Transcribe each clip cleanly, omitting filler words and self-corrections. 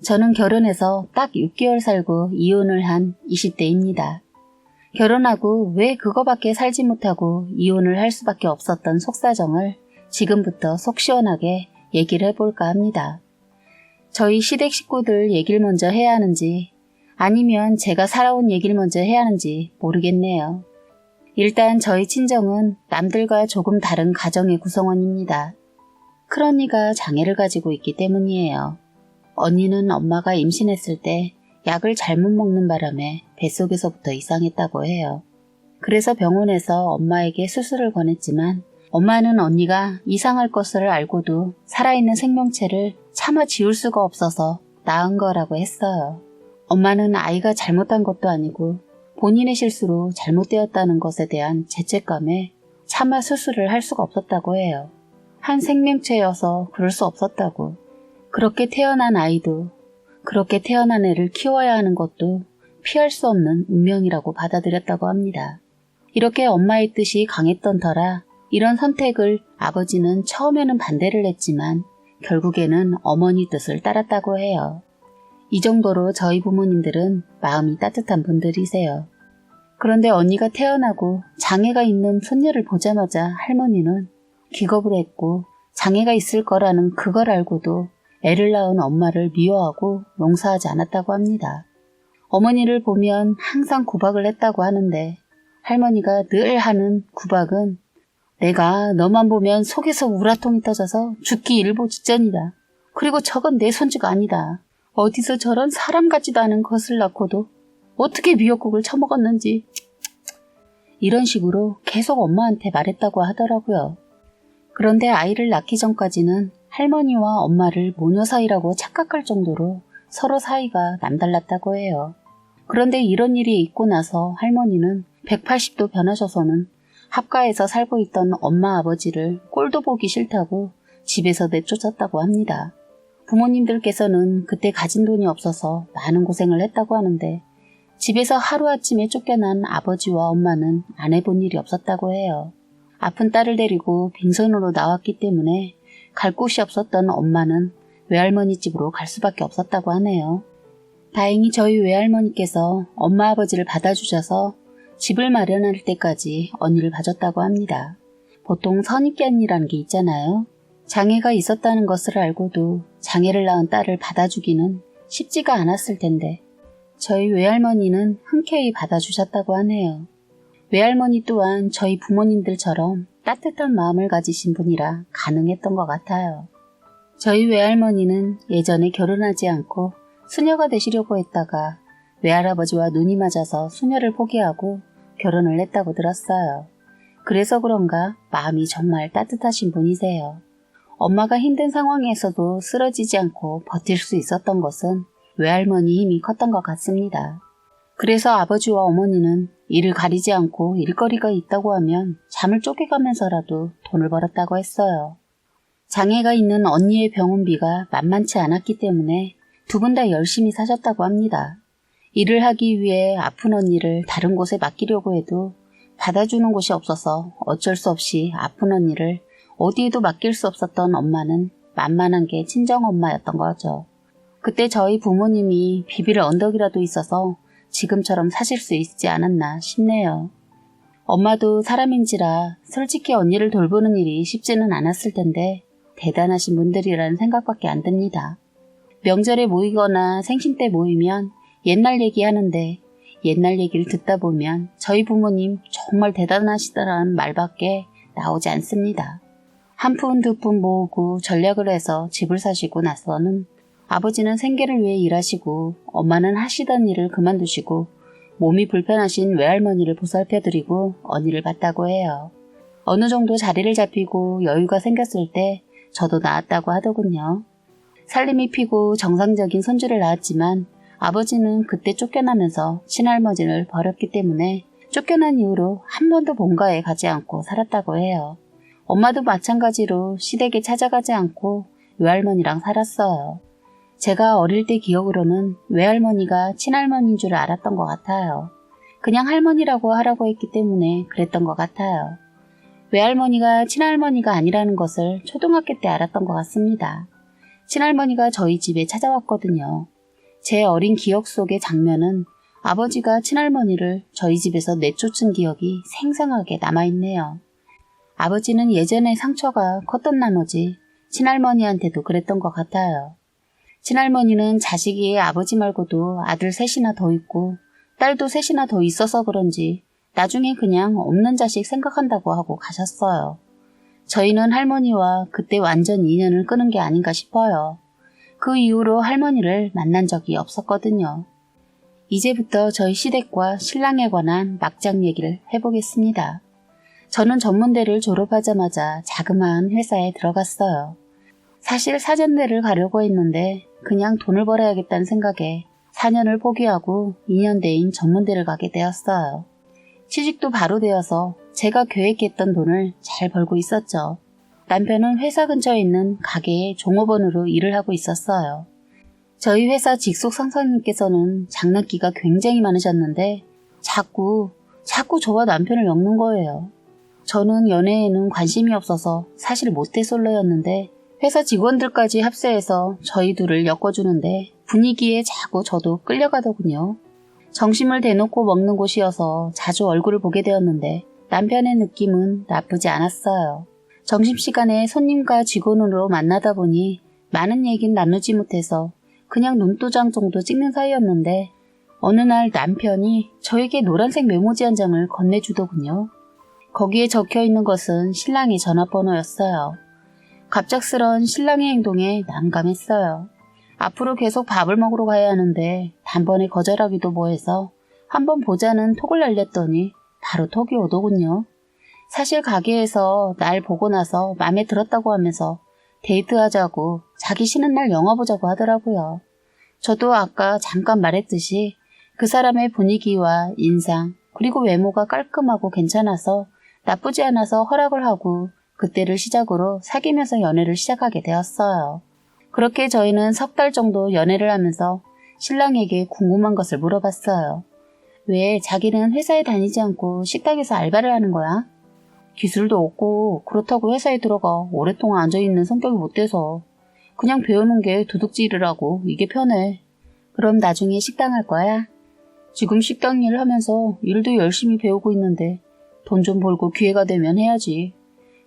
저는 결혼해서 딱 6개월 살고 이혼을 한 20대입니다. 결혼하고 왜 그거밖에 살지 못하고 이혼을 할 수밖에 없었던 속사정을 지금부터 속 시원하게 얘기를 해볼까 합니다. 저희 시댁 식구들 얘기를 먼저 해야 하는지 아니면 제가 살아온 얘기를 먼저 해야 하는지 모르겠네요. 일단 저희 친정은 남들과 조금 다른 가정의 구성원입니다. 큰언니가 장애를 가지고 있기 때문이에요. 언니는 엄마가 임신했을 때 약을 잘못 먹는 바람에 뱃속에서부터 이상했다고 해요. 그래서 병원에서 엄마에게 수술을 권했지만 엄마는 언니가 이상할 것을 알고도 살아있는 생명체를 차마 지울 수가 없어서 낳은 거라고 했어요. 엄마는 아이가 잘못한 것도 아니고 본인의 실수로 잘못되었다는 것에 대한 죄책감에 차마 수술을 할 수가 없었다고 해요. 한 생명체여서 그럴 수 없었다고. 그렇게 태어난 아이도 그렇게 태어난 애를 키워야 하는 것도 피할 수 없는 운명이라고 받아들였다고 합니다. 이렇게 엄마의 뜻이 강했던 터라 이런 선택을 아버지는 처음에는 반대를 했지만 결국에는 어머니 뜻을 따랐다고 해요. 이 정도로 저희 부모님들은 마음이 따뜻한 분들이세요. 그런데 언니가 태어나고 장애가 있는 손녀를 보자마자 할머니는 기겁을 했고 장애가 있을 거라는 그걸 알고도 애를 낳은 엄마를 미워하고 용서하지 않았다고 합니다. 어머니를 보면 항상 구박을 했다고 하는데 할머니가 늘 하는 구박은 내가 너만 보면 속에서 우라통이 터져서 죽기 일보 직전이다. 그리고 저건 내 손주가 아니다. 어디서 저런 사람 같지도 않은 것을 낳고도 어떻게 미역국을 처먹었는지 이런 식으로 계속 엄마한테 말했다고 하더라고요. 그런데 아이를 낳기 전까지는 할머니와 엄마를 모녀 사이라고 착각할 정도로 서로 사이가 남달랐다고 해요. 그런데 이런 일이 있고 나서 할머니는 180도 변하셔서는 합가에서 살고 있던 엄마 아버지를 꼴도 보기 싫다고 집에서 내쫓았다고 합니다. 부모님들께서는 그때 가진 돈이 없어서 많은 고생을 했다고 하는데 집에서 하루아침에 쫓겨난 아버지와 엄마는 안 해본 일이 없었다고 해요. 아픈 딸을 데리고 빈손으로 나왔기 때문에 갈 곳이 없었던 엄마는 외할머니 집으로 갈 수밖에 없었다고 하네요. 다행히 저희 외할머니께서 엄마 아버지를 받아주셔서 집을 마련할 때까지 언니를 봐줬다고 합니다. 보통 선입견 언니라는 게 있잖아요. 장애가 있었다는 것을 알고도 장애를 낳은 딸을 받아주기는 쉽지가 않았을 텐데 저희 외할머니는 흔쾌히 받아주셨다고 하네요. 외할머니 또한 저희 부모님들처럼 따뜻한 마음을 가지신 분이라 가능했던 것 같아요. 저희 외할머니는 예전에 결혼하지 않고 수녀가 되시려고 했다가 외할아버지와 눈이 맞아서 수녀를 포기하고 결혼을 했다고 들었어요. 그래서 그런가 마음이 정말 따뜻하신 분이세요. 엄마가 힘든 상황에서도 쓰러지지 않고 버틸 수 있었던 것은 외할머니 힘이 컸던 것 같습니다. 그래서 아버지와 어머니는 일을 가리지 않고 일거리가 있다고 하면 잠을 쪼개가면서라도 돈을 벌었다고 했어요. 장애가 있는 언니의 병원비가 만만치 않았기 때문에 두 분 다 열심히 사셨다고 합니다. 일을 하기 위해 아픈 언니를 다른 곳에 맡기려고 해도 받아주는 곳이 없어서 어쩔 수 없이 아픈 언니를 어디에도 맡길 수 없었던 엄마는 만만한 게 친정엄마였던 거죠. 그때 저희 부모님이 비빌 언덕이라도 있어서 지금처럼 사실 수 있지 않았나 싶네요. 엄마도 사람인지라 솔직히 언니를 돌보는 일이 쉽지는 않았을 텐데 대단하신 분들이라는 생각밖에 안 듭니다. 명절에 모이거나 생신 때 모이면 옛날 얘기하는데 옛날 얘기를 듣다 보면 저희 부모님 정말 대단하시다라는 말밖에 나오지 않습니다. 한 푼 두 푼 모으고 전략을 해서 집을 사시고 나서는 아버지는 생계를 위해 일하시고 엄마는 하시던 일을 그만두시고 몸이 불편하신 외할머니를 보살펴드리고 언니를 봤다고 해요. 어느 정도 자리를 잡히고 여유가 생겼을 때 저도 낳았다고 하더군요. 살림이 피고 정상적인 손주를 낳았지만 아버지는 그때 쫓겨나면서 친할머니를 버렸기 때문에 쫓겨난 이후로 한 번도 본가에 가지 않고 살았다고 해요. 엄마도 마찬가지로 시댁에 찾아가지 않고 외할머니랑 살았어요. 제가 어릴 때 기억으로는 외할머니가 친할머니인 줄 알았던 것 같아요. 그냥 할머니라고 하라고 했기 때문에 그랬던 것 같아요. 외할머니가 친할머니가 아니라는 것을 초등학교 때 알았던 것 같습니다. 친할머니가 저희 집에 찾아왔거든요. 제 어린 기억 속의 장면은 아버지가 친할머니를 저희 집에서 내쫓은 기억이 생생하게 남아있네요. 아버지는 예전에 상처가 컸던 나머지 친할머니한테도 그랬던 것 같아요. 친할머니는 자식이 아버지 말고도 아들 셋이나 더 있고 딸도 셋이나 더 있어서 그런지 나중에 그냥 없는 자식 생각한다고 하고 가셨어요. 저희는 할머니와 그때 완전 인연을 끊은 게 아닌가 싶어요. 그 이후로 할머니를 만난 적이 없었거든요. 이제부터 저희 시댁과 신랑에 관한 막장 얘기를 해보겠습니다. 저는 전문대를 졸업하자마자 자그마한 회사에 들어갔어요. 사실 사전대를 가려고 했는데 그냥 돈을 벌어야겠다는 생각에 4년을 포기하고 2년대인 전문대를 가게 되었어요. 취직도 바로 되어서 제가 계획했던 돈을 잘 벌고 있었죠. 남편은 회사 근처에 있는 가게에 종업원으로 일을 하고 있었어요. 저희 회사 직속 상사님께서는 장난기가 굉장히 많으셨는데 자꾸 저와 남편을 엮는 거예요. 저는 연애에는 관심이 없어서 사실 모태솔로였는데 회사 직원들까지 합세해서 저희 둘을 엮어주는데 분위기에 자꾸 저도 끌려가더군요. 정심을 대놓고 먹는 곳이어서 자주 얼굴을 보게 되었는데 남편의 느낌은 나쁘지 않았어요. 점심시간에 손님과 직원으로 만나다 보니 많은 얘기는 나누지 못해서 그냥 눈도장 정도 찍는 사이였는데 어느 날 남편이 저에게 노란색 메모지 한 장을 건네주더군요. 거기에 적혀있는 것은 신랑의 전화번호였어요. 갑작스런 신랑의 행동에 난감했어요. 앞으로 계속 밥을 먹으러 가야 하는데 단번에 거절하기도 뭐해서 한번 보자는 톡을 날렸더니 바로 톡이 오더군요. 사실 가게에서 날 보고 나서 마음에 들었다고 하면서 데이트하자고 자기 쉬는 날 영화 보자고 하더라고요. 저도 아까 잠깐 말했듯이 그 사람의 분위기와 인상 그리고 외모가 깔끔하고 괜찮아서 나쁘지 않아서 허락을 하고 그때를 시작으로 사귀면서 연애를 시작하게 되었어요. 그렇게 저희는 석 달 정도 연애를 하면서 신랑에게 궁금한 것을 물어봤어요. 왜 자기는 회사에 다니지 않고 식당에서 알바를 하는 거야? 기술도 없고 그렇다고 회사에 들어가 오랫동안 앉아있는 성격이 못 돼서 그냥 배우는 게 도둑질이라고 이게 편해. 그럼 나중에 식당 할 거야? 지금 식당 일을 하면서 일도 열심히 배우고 있는데 돈 좀 벌고 기회가 되면 해야지.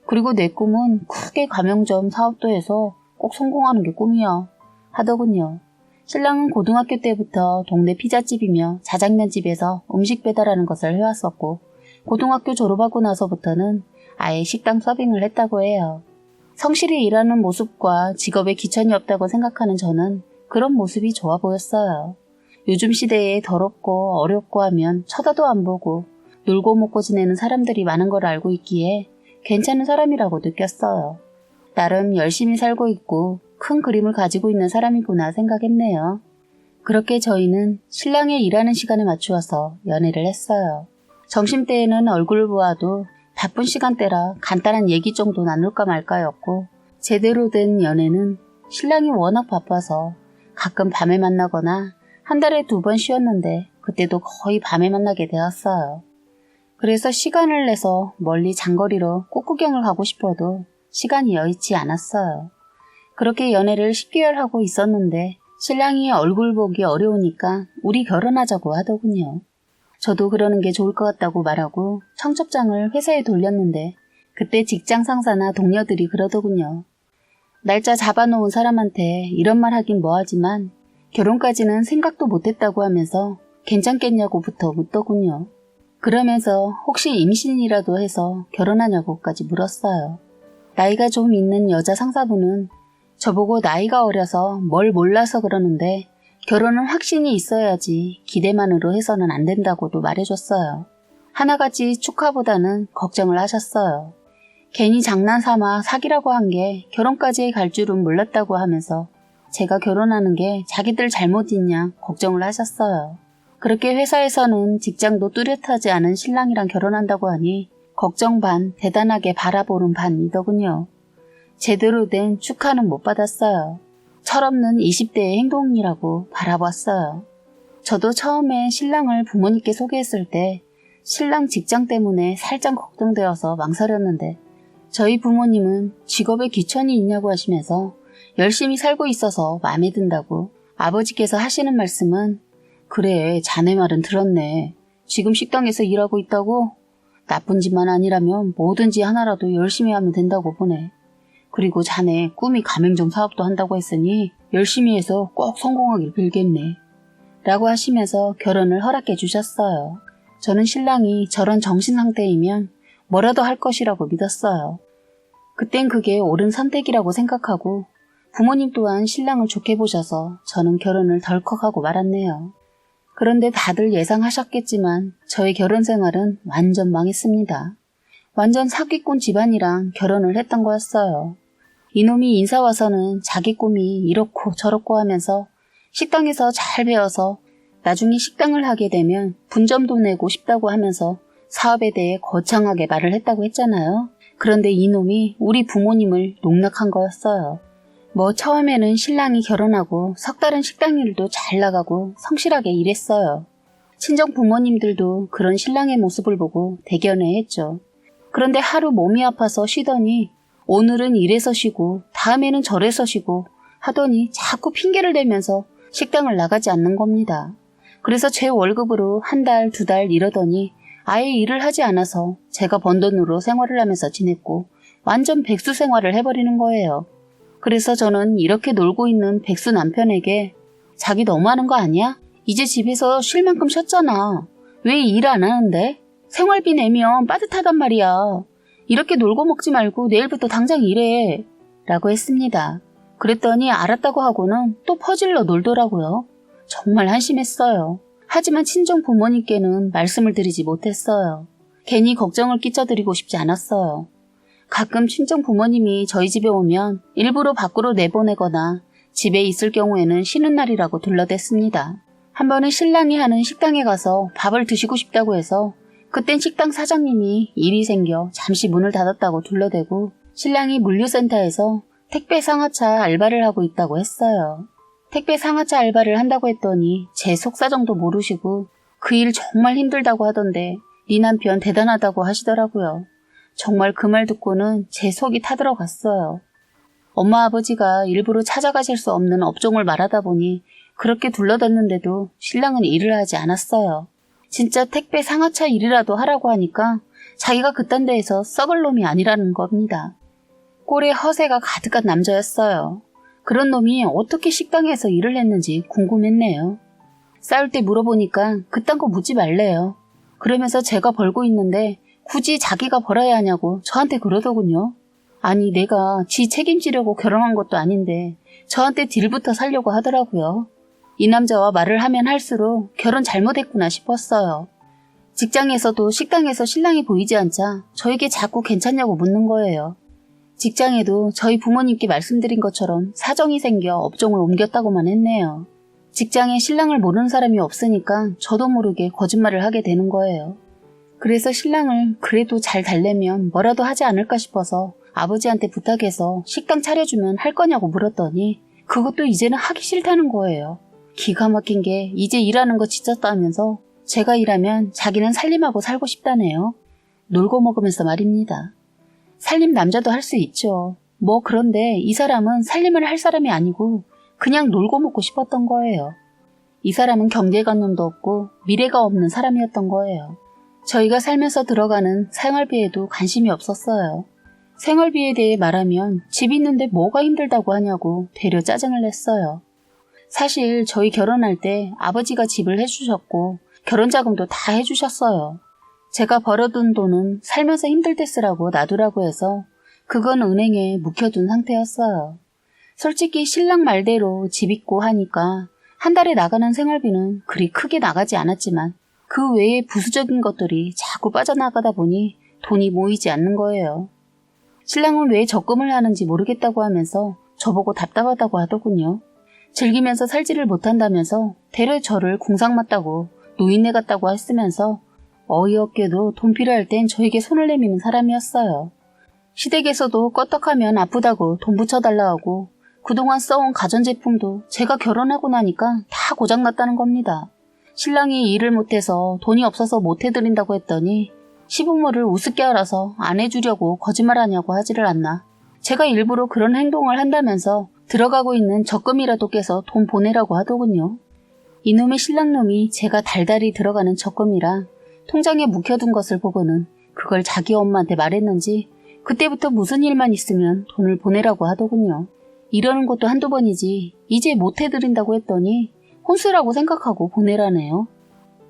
그리고 내 꿈은 크게 가맹점 사업도 해서 꼭 성공하는 게 꿈이야 하더군요. 신랑은 고등학교 때부터 동네 피자집이며 자장면집에서 음식 배달하는 것을 해왔었고 고등학교 졸업하고 나서부터는 아예 식당 서빙을 했다고 해요. 성실히 일하는 모습과 직업에 귀천이 없다고 생각하는 저는 그런 모습이 좋아 보였어요. 요즘 시대에 더럽고 어렵고 하면 쳐다도 안 보고 놀고 먹고 지내는 사람들이 많은 걸 알고 있기에 괜찮은 사람이라고 느꼈어요. 나름 열심히 살고 있고 큰 그림을 가지고 있는 사람이구나 생각했네요. 그렇게 저희는 신랑의 일하는 시간에 맞추어서 연애를 했어요. 점심때에는 얼굴을 보아도 바쁜 시간대라 간단한 얘기 정도 나눌까 말까였고 제대로 된 연애는 신랑이 워낙 바빠서 가끔 밤에 만나거나 한 달에 2번 쉬었는데 그때도 거의 밤에 만나게 되었어요. 그래서 시간을 내서 멀리 장거리로 꽃구경을 가고 싶어도 시간이 여의치 않았어요. 그렇게 연애를 10개월 하고 있었는데 신랑이 얼굴 보기 어려우니까 우리 결혼하자고 하더군요. 저도 그러는 게 좋을 것 같다고 말하고 청첩장을 회사에 돌렸는데 그때 직장 상사나 동료들이 그러더군요. 날짜 잡아놓은 사람한테 이런 말 하긴 뭐하지만 결혼까지는 생각도 못했다고 하면서 괜찮겠냐고부터 묻더군요. 그러면서 혹시 임신이라도 해서 결혼하냐고까지 물었어요. 나이가 좀 있는 여자 상사분은 저보고 나이가 어려서 뭘 몰라서 그러는데 결혼은 확신이 있어야지 기대만으로 해서는 안 된다고도 말해줬어요. 하나같이 축하보다는 걱정을 하셨어요. 괜히 장난삼아 사귀라고 한 게 결혼까지 갈 줄은 몰랐다고 하면서 제가 결혼하는 게 자기들 잘못 있냐 걱정을 하셨어요. 그렇게 회사에서는 직장도 뚜렷하지 않은 신랑이랑 결혼한다고 하니 걱정 반, 대단하게 바라보는 반이더군요. 제대로 된 축하는 못 받았어요. 철없는 20대의 행동이라고 바라봤어요. 저도 처음에 신랑을 부모님께 소개했을 때 신랑 직장 때문에 살짝 걱정되어서 망설였는데 저희 부모님은 직업에 귀천이 있냐고 하시면서 열심히 살고 있어서 마음에 든다고. 아버지께서 하시는 말씀은 그래, 자네 말은 들었네. 지금 식당에서 일하고 있다고? 나쁜 짓만 아니라면 뭐든지 하나라도 열심히 하면 된다고 보네. 그리고 자네 꿈이 가맹점 사업도 한다고 했으니 열심히 해서 꼭 성공하길 빌겠네. 라고 하시면서 결혼을 허락해 주셨어요. 저는 신랑이 저런 정신 상태이면 뭐라도 할 것이라고 믿었어요. 그땐 그게 옳은 선택이라고 생각하고 부모님 또한 신랑을 좋게 보셔서 저는 결혼을 덜컥하고 말았네요. 그런데 다들 예상하셨겠지만 저의 결혼 생활은 완전 망했습니다. 완전 사기꾼 집안이랑 결혼을 했던 거였어요. 이놈이 인사 와서는 자기 꿈이 이렇고 저렇고 하면서 식당에서 잘 배워서 나중에 식당을 하게 되면 분점도 내고 싶다고 하면서 사업에 대해 거창하게 말을 했다고 했잖아요. 그런데 이놈이 우리 부모님을 농락한 거였어요. 뭐 처음에는 신랑이 결혼하고 석 달은 식당 일도 잘 나가고 성실하게 일했어요. 친정 부모님들도 그런 신랑의 모습을 보고 대견해했죠. 그런데 하루 몸이 아파서 쉬더니 오늘은 이래서 쉬고 다음에는 저래서 쉬고 하더니 자꾸 핑계를 대면서 식당을 나가지 않는 겁니다. 그래서 제 월급으로 한 달, 두 달 이러더니 아예 일을 하지 않아서 제가 번 돈으로 생활을 하면서 지냈고 완전 백수 생활을 해버리는 거예요. 그래서 저는 이렇게 놀고 있는 백수 남편에게 자기 너무하는 거 아니야? 이제 집에서 쉴 만큼 쉬었잖아. 왜 일 안 하는데? 생활비 내면 빠듯하단 말이야. 이렇게 놀고 먹지 말고 내일부터 당장 일해. 라고 했습니다. 그랬더니 알았다고 하고는 또 퍼질러 놀더라고요. 정말 한심했어요. 하지만 친정 부모님께는 말씀을 드리지 못했어요. 괜히 걱정을 끼쳐드리고 싶지 않았어요. 가끔 친정 부모님이 저희 집에 오면 일부러 밖으로 내보내거나 집에 있을 경우에는 쉬는 날이라고 둘러댔습니다. 한 번은 신랑이 하는 식당에 가서 밥을 드시고 싶다고 해서 그땐 식당 사장님이 일이 생겨 잠시 문을 닫았다고 둘러대고 신랑이 물류센터에서 택배 상하차 알바를 하고 있다고 했어요. 택배 상하차 알바를 한다고 했더니 제 속사정도 모르시고 그 일 정말 힘들다고 하던데 네 남편 대단하다고 하시더라고요. 정말 그 말 듣고는 제 속이 타들어갔어요. 엄마 아버지가 일부러 찾아가실 수 없는 업종을 말하다 보니 그렇게 둘러댔는데도 신랑은 일을 하지 않았어요. 진짜 택배 상하차 일이라도 하라고 하니까 자기가 그딴 데에서 썩을 놈이 아니라는 겁니다. 꼴에 허세가 가득한 남자였어요. 그런 놈이 어떻게 식당에서 일을 했는지 궁금했네요. 싸울 때 물어보니까 그딴 거 묻지 말래요. 그러면서 제가 벌고 있는데 굳이 자기가 벌어야 하냐고 저한테 그러더군요. 아니 내가 지 책임지려고 결혼한 것도 아닌데 저한테 딜부터 살려고 하더라고요. 이 남자와 말을 하면 할수록 결혼 잘못했구나 싶었어요. 직장에서도 식당에서 신랑이 보이지 않자 저에게 자꾸 괜찮냐고 묻는 거예요. 직장에도 저희 부모님께 말씀드린 것처럼 사정이 생겨 업종을 옮겼다고만 했네요. 직장에 신랑을 모르는 사람이 없으니까 저도 모르게 거짓말을 하게 되는 거예요. 그래서 신랑을 그래도 잘 달래면 뭐라도 하지 않을까 싶어서 아버지한테 부탁해서 식당 차려주면 할 거냐고 물었더니 그것도 이제는 하기 싫다는 거예요. 기가 막힌 게 이제 일하는 거 지쳤다면서 제가 일하면 자기는 살림하고 살고 싶다네요. 놀고 먹으면서 말입니다. 살림 남자도 할 수 있죠. 뭐 그런데 이 사람은 살림을 할 사람이 아니고 그냥 놀고 먹고 싶었던 거예요. 이 사람은 경제관념도 없고 미래가 없는 사람이었던 거예요. 저희가 살면서 들어가는 생활비에도 관심이 없었어요. 생활비에 대해 말하면 집 있는데 뭐가 힘들다고 하냐고 되려 짜증을 냈어요. 사실 저희 결혼할 때 아버지가 집을 해주셨고 결혼자금도 다 해주셨어요. 제가 벌어둔 돈은 살면서 힘들 때 쓰라고 놔두라고 해서 그건 은행에 묵혀둔 상태였어요. 솔직히 신랑 말대로 집 있고 하니까 한 달에 나가는 생활비는 그리 크게 나가지 않았지만 그 외에 부수적인 것들이 자꾸 빠져나가다 보니 돈이 모이지 않는 거예요. 신랑은 왜 적금을 하는지 모르겠다고 하면서 저보고 답답하다고 하더군요. 즐기면서 살지를 못한다면서 대려 저를 궁상 맞다고 노인네 같다고 했으면서 어이없게도 돈 필요할 땐 저에게 손을 내미는 사람이었어요. 시댁에서도 껐떡하면 아프다고 돈 붙여달라 하고 그동안 써온 가전제품도 제가 결혼하고 나니까 다 고장났다는 겁니다. 신랑이 일을 못해서 돈이 없어서 못해드린다고 했더니 시부모를 우습게 알아서 안 해주려고 거짓말하냐고 하지를 않나. 제가 일부러 그런 행동을 한다면서 들어가고 있는 적금이라도 깨서 돈 보내라고 하더군요. 이놈의 신랑놈이 제가 달달이 들어가는 적금이라 통장에 묵혀둔 것을 보고는 그걸 자기 엄마한테 말했는지 그때부터 무슨 일만 있으면 돈을 보내라고 하더군요. 이러는 것도 한두 번이지 이제 못해드린다고 했더니 혼수라고 생각하고 보내라네요.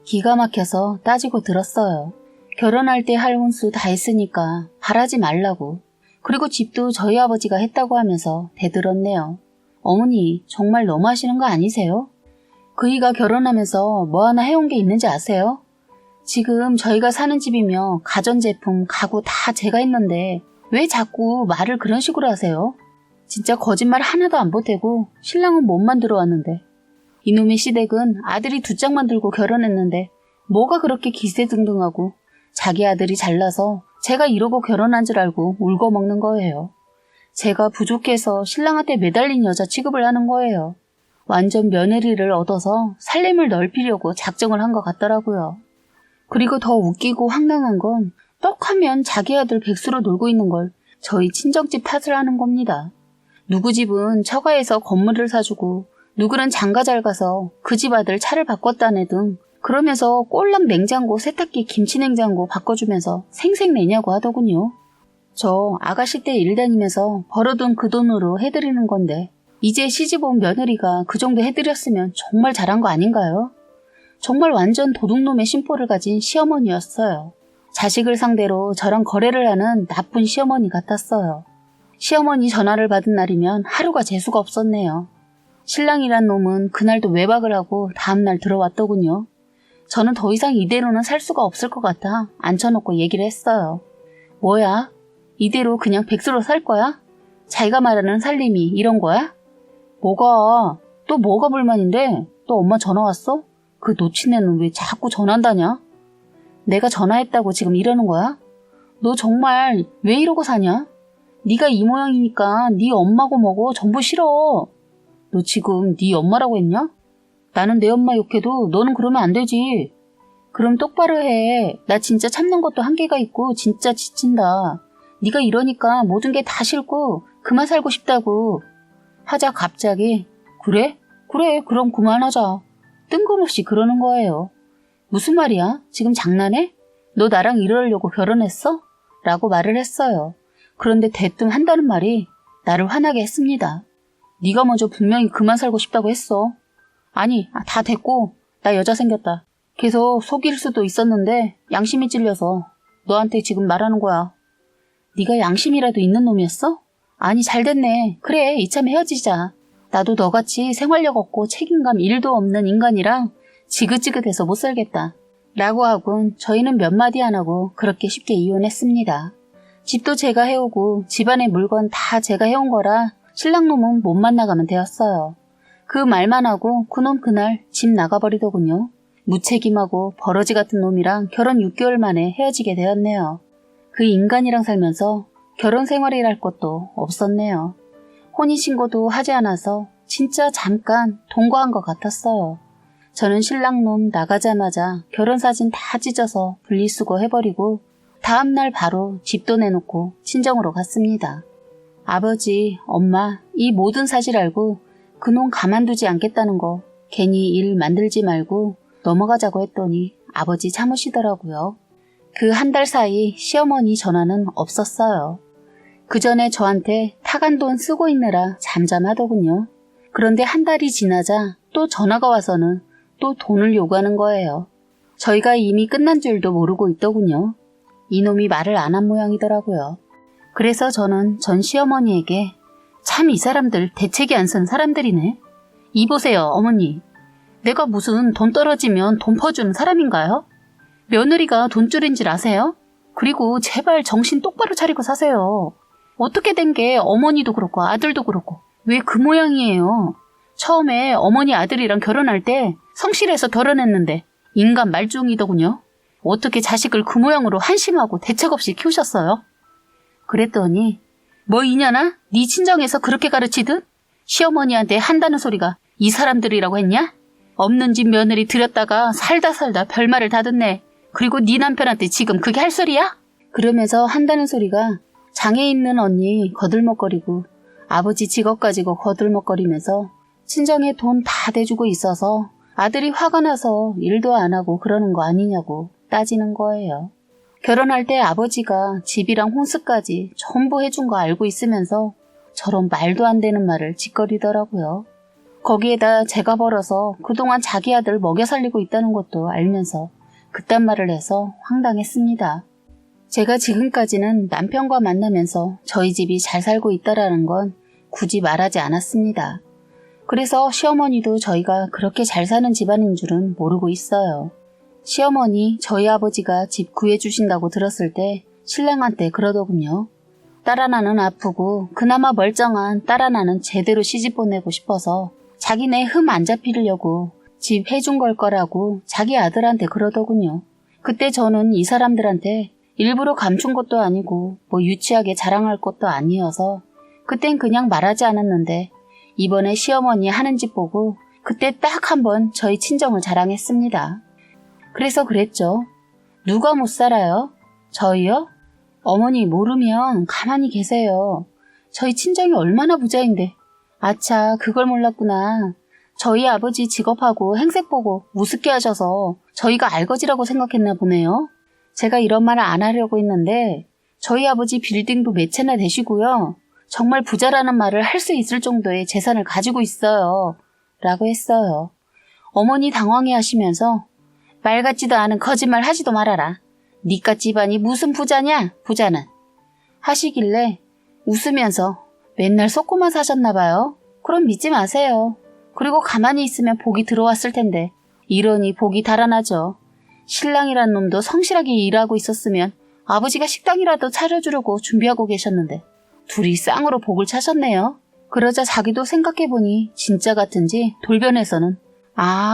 기가 막혀서 따지고 들었어요. 결혼할 때 할 혼수 다 했으니까 바라지 말라고. 그리고 집도 저희 아버지가 했다고 하면서 대들었네요. 어머니 정말 너무하시는 거 아니세요? 그이가 결혼하면서 뭐 하나 해온 게 있는지 아세요? 지금 저희가 사는 집이며 가전제품, 가구 다 제가 했는데 왜 자꾸 말을 그런 식으로 하세요? 진짜 거짓말 하나도 안 보태고 신랑은 몸만 들어왔는데 이놈의 시댁은 아들이 2짝만 들고 결혼했는데 뭐가 그렇게 기세등등하고 자기 아들이 잘나서 제가 이러고 결혼한 줄 알고 울고 먹는 거예요. 제가 부족해서 신랑한테 매달린 여자 취급을 하는 거예요. 완전 며느리를 얻어서 살림을 넓히려고 작정을 한 것 같더라고요. 그리고 더 웃기고 황당한 건 떡하면 자기 아들 백수로 놀고 있는 걸 저희 친정집 탓을 하는 겁니다. 누구 집은 처가에서 건물을 사주고 누구는 장가 잘 가서 그 집 아들 차를 바꿨다네 등 그러면서 꼴랑 냉장고, 세탁기, 김치냉장고 바꿔주면서 생색내냐고 하더군요. 저 아가씨 때 일 다니면서 벌어둔 그 돈으로 해드리는 건데 이제 시집 온 며느리가 그 정도 해드렸으면 정말 잘한 거 아닌가요? 정말 완전 도둑놈의 심보를 가진 시어머니였어요. 자식을 상대로 저랑 거래를 하는 나쁜 시어머니 같았어요. 시어머니 전화를 받은 날이면 하루가 재수가 없었네요. 신랑이란 놈은 그날도 외박을 하고 다음날 들어왔더군요. 저는 더 이상 이대로는 살 수가 없을 것 같아 앉혀놓고 얘기를 했어요. 뭐야? 이대로 그냥 백수로 살 거야? 자기가 말하는 살림이 이런 거야? 뭐가? 또 뭐가 불만인데? 또 엄마 전화 왔어? 그 놓친 애는 왜 자꾸 전화한다냐? 내가 전화했다고 지금 이러는 거야? 너 정말 왜 이러고 사냐? 네가 이 모양이니까 네 엄마고 뭐고 전부 싫어. 너 지금 네 엄마라고 했냐? 나는 내 엄마 욕해도 너는 그러면 안 되지. 그럼 똑바로 해. 나 진짜 참는 것도 한계가 있고 진짜 지친다. 네가 이러니까 모든 게 다 싫고 그만 살고 싶다고. 하자 갑자기 그래? 그래 그럼 그만하자. 뜬금없이 그러는 거예요. 무슨 말이야? 지금 장난해? 너 나랑 이러려고 결혼했어? 라고 말을 했어요. 그런데 대뜸 한다는 말이 나를 화나게 했습니다. 네가 먼저 분명히 그만 살고 싶다고 했어. 아니 다 됐고 나 여자 생겼다. 계속 속일 수도 있었는데 양심이 찔려서 너한테 지금 말하는 거야. 네가 양심이라도 있는 놈이었어? 아니 잘됐네. 그래 이참에 헤어지자. 나도 너같이 생활력 없고 책임감 1도 없는 인간이랑 지긋지긋해서 못 살겠다. 라고 하곤 저희는 몇 마디 안 하고 그렇게 쉽게 이혼했습니다. 집도 제가 해오고 집안의 물건 다 제가 해온 거라 신랑놈은 못 만나가면 되었어요. 그 말만 하고 그놈 그날 집 나가버리더군요. 무책임하고 버러지 같은 놈이랑 결혼 6개월 만에 헤어지게 되었네요. 그 인간이랑 살면서 결혼 생활이랄 것도 없었네요. 혼인신고도 하지 않아서 진짜 잠깐 동거한 것 같았어요. 저는 신랑놈 나가자마자 결혼사진 다 찢어서 분리수거 해버리고 다음날 바로 집도 내놓고 친정으로 갔습니다. 아버지, 엄마 이 모든 사실 알고 그놈 가만두지 않겠다는 거 괜히 일 만들지 말고 넘어가자고 했더니 아버지 참으시더라고요. 그 한 달 사이 시어머니 전화는 없었어요. 그 전에 저한테 타간 돈 쓰고 있느라 잠잠하더군요. 그런데 한 달이 지나자 또 전화가 와서는 또 돈을 요구하는 거예요. 저희가 이미 끝난 줄도 모르고 있더군요. 이놈이 말을 안 한 모양이더라고요. 그래서 저는 전 시어머니에게 참 이 사람들 대책이 안 쓴 사람들이네. 이보세요 어머니. 내가 무슨 돈 떨어지면 돈 퍼주는 사람인가요? 며느리가 돈줄인 줄 아세요? 그리고 제발 정신 똑바로 차리고 사세요. 어떻게 된 게 어머니도 그렇고 아들도 그렇고 왜 그 모양이에요? 처음에 어머니 아들이랑 결혼할 때 성실해서 결혼했는데 인간 말종이더군요. 어떻게 자식을 그 모양으로 한심하고 대책 없이 키우셨어요? 그랬더니 뭐 이년아? 네 친정에서 그렇게 가르치듯? 시어머니한테 한다는 소리가 이 사람들이라고 했냐? 없는 집 며느리 들였다가 살다 별말을 다 듣네. 그리고 네 남편한테 지금 그게 할 소리야? 그러면서 한다는 소리가 장애 있는 언니 거들먹거리고 아버지 직업 가지고 거들먹거리면서 친정에 돈 다 대주고 있어서 아들이 화가 나서 일도 안 하고 그러는 거 아니냐고 따지는 거예요. 결혼할 때 아버지가 집이랑 혼수까지 전부 해준 거 알고 있으면서 저런 말도 안 되는 말을 짓거리더라고요. 거기에다 제가 벌어서 그동안 자기 아들 먹여 살리고 있다는 것도 알면서 그딴 말을 해서 황당했습니다. 제가 지금까지는 남편과 만나면서 저희 집이 잘 살고 있다라는 건 굳이 말하지 않았습니다. 그래서 시어머니도 저희가 그렇게 잘 사는 집안인 줄은 모르고 있어요. 시어머니 저희 아버지가 집 구해주신다고 들었을 때 신랑한테 그러더군요. 딸 하나는 아프고 그나마 멀쩡한 딸 하나는 제대로 시집 보내고 싶어서 자기네 흠 안 잡히려고 집 해준 걸 거라고 자기 아들한테 그러더군요. 그때 저는 이 사람들한테 일부러 감춘 것도 아니고 뭐 유치하게 자랑할 것도 아니어서 그땐 그냥 말하지 않았는데 이번에 시어머니 하는 짓 보고 그때 딱 한번 저희 친정을 자랑했습니다. 그래서 그랬죠. 누가 못 살아요? 저희요? 어머니 모르면 가만히 계세요. 저희 친정이 얼마나 부자인데. 아차, 그걸 몰랐구나. 저희 아버지 직업하고 행색 보고 우습게 하셔서 저희가 알거지라고 생각했나 보네요. 제가 이런 말을 안 하려고 했는데 저희 아버지 빌딩도 몇 채나 되시고요. 정말 부자라는 말을 할 수 있을 정도의 재산을 가지고 있어요. 라고 했어요. 어머니 당황해 하시면서 말 같지도 않은 거짓말 하지도 말아라. 니까 집안이 무슨 부자냐? 부자는. 하시길래 웃으면서 맨날 속고만 사셨나 봐요. 그럼 믿지 마세요. 그리고 가만히 있으면 복이 들어왔을 텐데 이러니 복이 달아나죠. 신랑이란 놈도 성실하게 일하고 있었으면 아버지가 식당이라도 차려주려고 준비하고 계셨는데 둘이 쌍으로 복을 차셨네요. 그러자 자기도 생각해보니 진짜 같은지 돌변해서는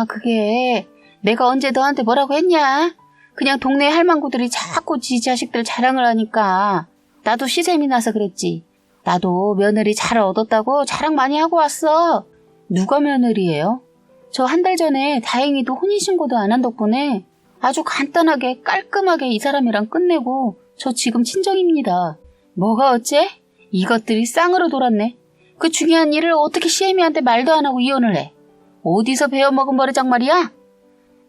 그게 내가 언제 너한테 뭐라고 했냐? 그냥 동네 할망구들이 자꾸 지 자식들 자랑을 하니까 나도 시샘이 나서 그랬지. 나도 며느리 잘 얻었다고 자랑 많이 하고 왔어. 누가 며느리예요? 저 한 달 전에 다행히도 혼인신고도 안 한 덕분에 아주 간단하게 깔끔하게 이 사람이랑 끝내고 저 지금 친정입니다. 뭐가 어째? 이것들이 쌍으로 돌았네. 그 중요한 일을 어떻게 시애미한테 말도 안 하고 이혼을 해? 어디서 배워먹은 버르장 말이야?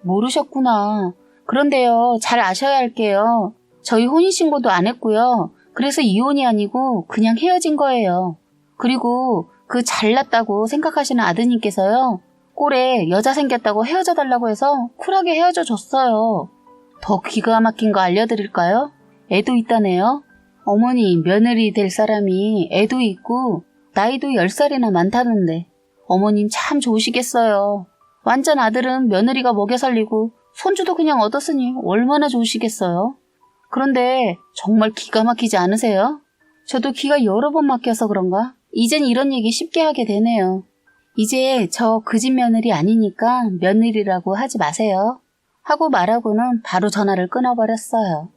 모르셨구나. 그런데요, 잘 아셔야 할게요. 저희 혼인신고도 안 했고요. 그래서 이혼이 아니고 그냥 헤어진 거예요. 그리고 그 잘났다고 생각하시는 아드님께서요. 꼴에 여자 생겼다고 헤어져 달라고 해서 쿨하게 헤어져 줬어요. 더 기가 막힌 거 알려드릴까요? 애도 있다네요. 어머니 며느리 될 사람이 애도 있고 나이도 10살이나 많다는데 어머님 참 좋으시겠어요. 완전 아들은 며느리가 먹여 살리고 손주도 그냥 얻었으니 얼마나 좋으시겠어요. 그런데 정말 기가 막히지 않으세요? 저도 기가 여러 번 막혀서 그런가? 이젠 이런 얘기 쉽게 하게 되네요. 이제 저 그 집 며느리 아니니까 며느리라고 하지 마세요. 하고 말하고는 바로 전화를 끊어버렸어요.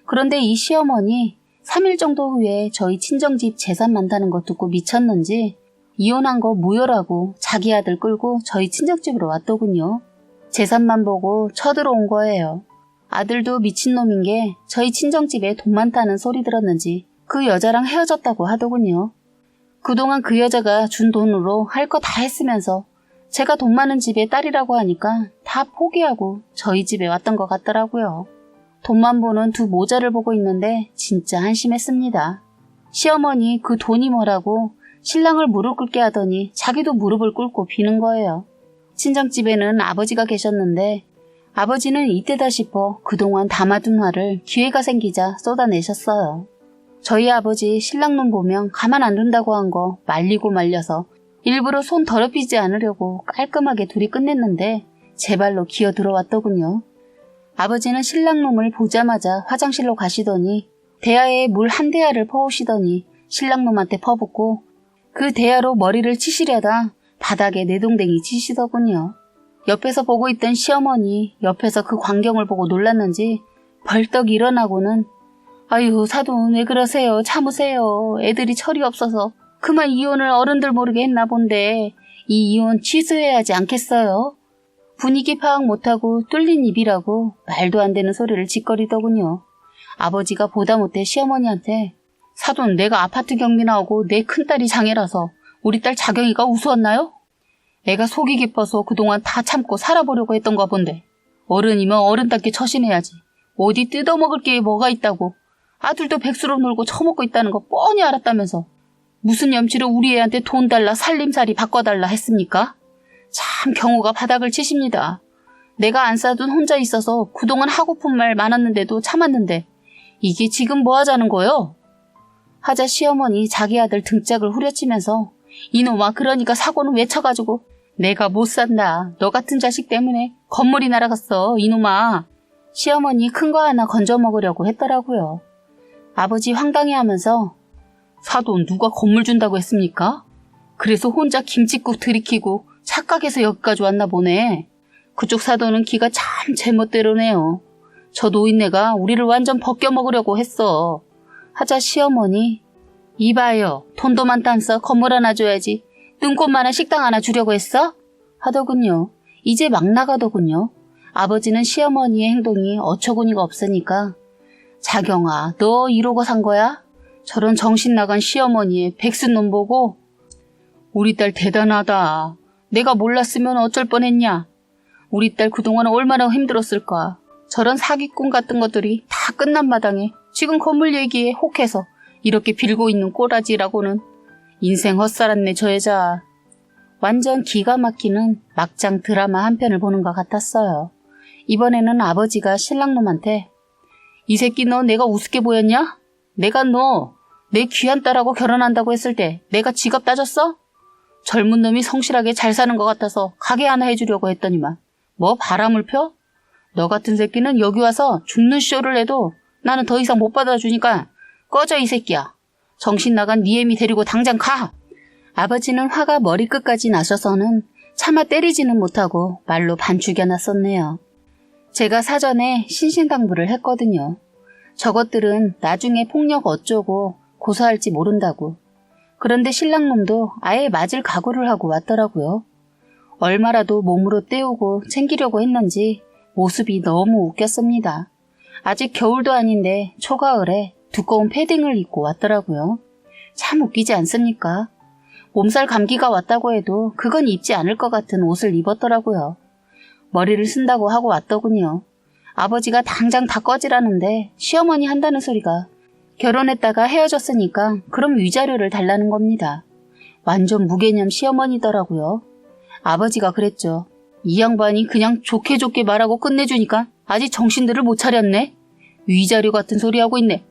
그런데 이 시어머니 3일 정도 후에 저희 친정집 재산 많다는 거 듣고 미쳤는지 이혼한 거 무효라고 자기 아들 끌고 저희 친정집으로 왔더군요. 재산만 보고 쳐들어온 거예요. 아들도 미친놈인 게 저희 친정집에 돈 많다는 소리 들었는지 그 여자랑 헤어졌다고 하더군요. 그동안 그 여자가 준 돈으로 할 거 다 했으면서 제가 돈 많은 집의 딸이라고 하니까 다 포기하고 저희 집에 왔던 것 같더라고요. 돈만 보는 두 모자를 보고 있는데 진짜 한심했습니다. 시어머니 그 돈이 뭐라고 신랑을 무릎 꿇게 하더니 자기도 무릎을 꿇고 비는 거예요. 친정집에는 아버지가 계셨는데 아버지는 이때다 싶어 그동안 담아둔 화를 기회가 생기자 쏟아내셨어요. 저희 아버지 신랑놈 보면 가만 안 둔다고 한 거 말리고 말려서 일부러 손 더럽히지 않으려고 깔끔하게 둘이 끝냈는데 제 발로 기어 들어왔더군요. 아버지는 신랑놈을 보자마자 화장실로 가시더니 대야에 물 한 대야를 퍼오시더니 신랑놈한테 퍼붓고 그 대야로 머리를 치시려다 바닥에 내동댕이 치시더군요. 옆에서 보고 있던 시어머니 옆에서 그 광경을 보고 놀랐는지 벌떡 일어나고는 아유 사돈 왜 그러세요. 참으세요. 애들이 철이 없어서 그만 이혼을 어른들 모르게 했나 본데 이 이혼 취소해야 하지 않겠어요? 분위기 파악 못하고 뚫린 입이라고 말도 안 되는 소리를 짓거리더군요. 아버지가 보다 못해 시어머니한테 사돈 내가 아파트 경비 나오고 내 큰딸이 장애라서 우리 딸 자경이가 우스웠나요? 애가 속이 깊어서 그동안 다 참고 살아보려고 했던가 본데 어른이면 어른답게 처신해야지. 어디 뜯어먹을 게 뭐가 있다고. 아들도 백수로 놀고 처먹고 있다는 거 뻔히 알았다면서 무슨 염치로 우리 애한테 돈 달라 살림살이 바꿔달라 했습니까? 참 경우가 바닥을 치십니다. 내가 안 싸둔 혼자 있어서 그동안 하고픈 말 많았는데도 참았는데 이게 지금 뭐 하자는 거요? 하자 시어머니 자기 아들 등짝을 후려치면서 이놈아 그러니까 사고는 왜 쳐가지고 내가 못 산다. 너 같은 자식 때문에 건물이 날아갔어 이놈아. 시어머니 큰 거 하나 건져 먹으려고 했더라고요. 아버지 황당해하면서 사돈 누가 건물 준다고 했습니까? 그래서 혼자 김칫국 들이키고 착각해서 여기까지 왔나 보네. 그쪽 사돈은 기가 참 제멋대로네요. 저 노인네가 우리를 완전 벗겨먹으려고 했어. 하자 시어머니 이봐요. 돈도 많다 안 써 건물 하나 줘야지. 눈꽃만한 식당 하나 주려고 했어? 하더군요. 이제 막 나가더군요. 아버지는 시어머니의 행동이 어처구니가 없으니까 자경아 너 이러고 산 거야? 저런 정신 나간 시어머니의 백수놈 보고 우리 딸 대단하다. 내가 몰랐으면 어쩔 뻔했냐. 우리 딸 그동안 얼마나 힘들었을까. 저런 사기꾼 같은 것들이 다 끝난 마당에 지금 건물 얘기에 혹해서 이렇게 빌고 있는 꼬라지라고는. 인생 헛살았네 저 여자. 완전 기가 막히는 막장 드라마 한 편을 보는 것 같았어요. 이번에는 아버지가 신랑놈한테 이 새끼 너 내가 우습게 보였냐? 내가 너 내 귀한 딸하고 결혼한다고 했을 때 내가 지갑 따졌어? 젊은 놈이 성실하게 잘 사는 것 같아서 가게 하나 해주려고 했더니만 뭐 바람을 펴? 너 같은 새끼는 여기 와서 죽는 쇼를 해도 나는 더 이상 못 받아주니까 꺼져 이 새끼야. 정신 나간 네 애미 데리고 당장 가. 아버지는 화가 머리끝까지 나셔서는 차마 때리지는 못하고 말로 반죽여놨었네요. 제가 사전에 신신당부를 했거든요. 저것들은 나중에 폭력 어쩌고 고소할지 모른다고. 그런데 신랑놈도 아예 맞을 각오를 하고 왔더라고요. 얼마라도 몸으로 때우고 챙기려고 했는지 모습이 너무 웃겼습니다. 아직 겨울도 아닌데 초가을에 두꺼운 패딩을 입고 왔더라고요. 참 웃기지 않습니까? 몸살 감기가 왔다고 해도 그건 입지 않을 것 같은 옷을 입었더라고요. 머리를 쓴다고 하고 왔더군요. 아버지가 당장 다 꺼지라는데 시어머니 한다는 소리가 결혼했다가 헤어졌으니까 그럼 위자료를 달라는 겁니다. 완전 무개념 시어머니더라고요. 아버지가 그랬죠. 이 양반이 그냥 좋게 좋게 말하고 끝내주니까 아직 정신들을 못 차렸네. 위자료 같은 소리 하고 있네.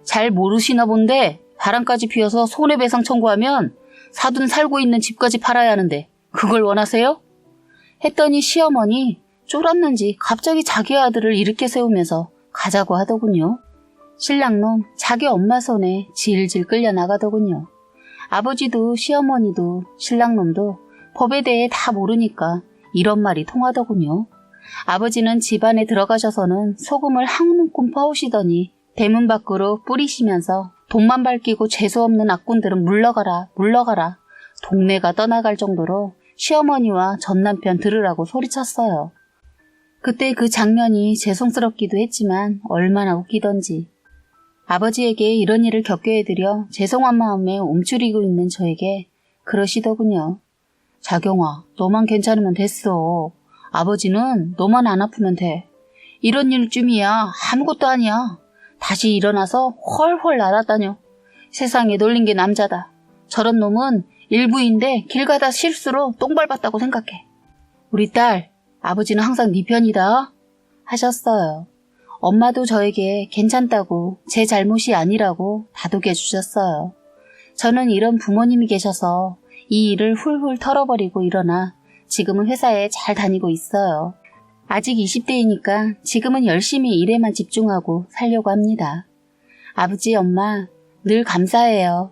잘 모르시나 본데 바람까지 피워서 손해배상 청구하면 사돈 살고 있는 집까지 팔아야 하는데 그걸 원하세요? 했더니 시어머니 쫄았는지 갑자기 자기 아들을 이렇게 세우면서 가자고 하더군요. 신랑놈 자기 엄마 손에 질질 끌려 나가더군요. 아버지도 시어머니도 신랑놈도 법에 대해 다 모르니까 이런 말이 통하더군요. 아버지는 집안에 들어가셔서는 소금을 한 움큼 퍼오시더니 대문 밖으로 뿌리시면서 돈만 밝히고 재수없는 악군들은 물러가라 물러가라 동네가 떠나갈 정도로 시어머니와 전남편 들으라고 소리쳤어요. 그때 그 장면이 죄송스럽기도 했지만 얼마나 웃기던지. 아버지에게 이런 일을 겪게 해드려 죄송한 마음에 움츠리고 있는 저에게 그러시더군요. 자경아, 너만 괜찮으면 됐어. 아버지는 너만 안 아프면 돼. 이런 일쯤이야 아무것도 아니야. 다시 일어나서 헐헐 날아다녀. 세상에 놀린 게 남자다. 저런 놈은 일부인데 길 가다 실수로 똥 밟았다고 생각해. 우리 딸, 아버지는 항상 네 편이다 하셨어요. 엄마도 저에게 괜찮다고 제 잘못이 아니라고 다독여 주셨어요. 저는 이런 부모님이 계셔서 이 일을 훌훌 털어버리고 일어나 지금은 회사에 잘 다니고 있어요. 아직 20대이니까 지금은 열심히 일에만 집중하고 살려고 합니다. 아버지, 엄마 늘 감사해요.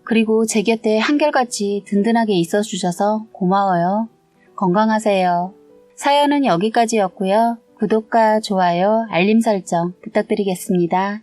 그리고 제 곁에 한결같이 든든하게 있어주셔서 고마워요. 건강하세요. 사연은 여기까지였고요. 구독과 좋아요, 알림 설정 부탁드리겠습니다.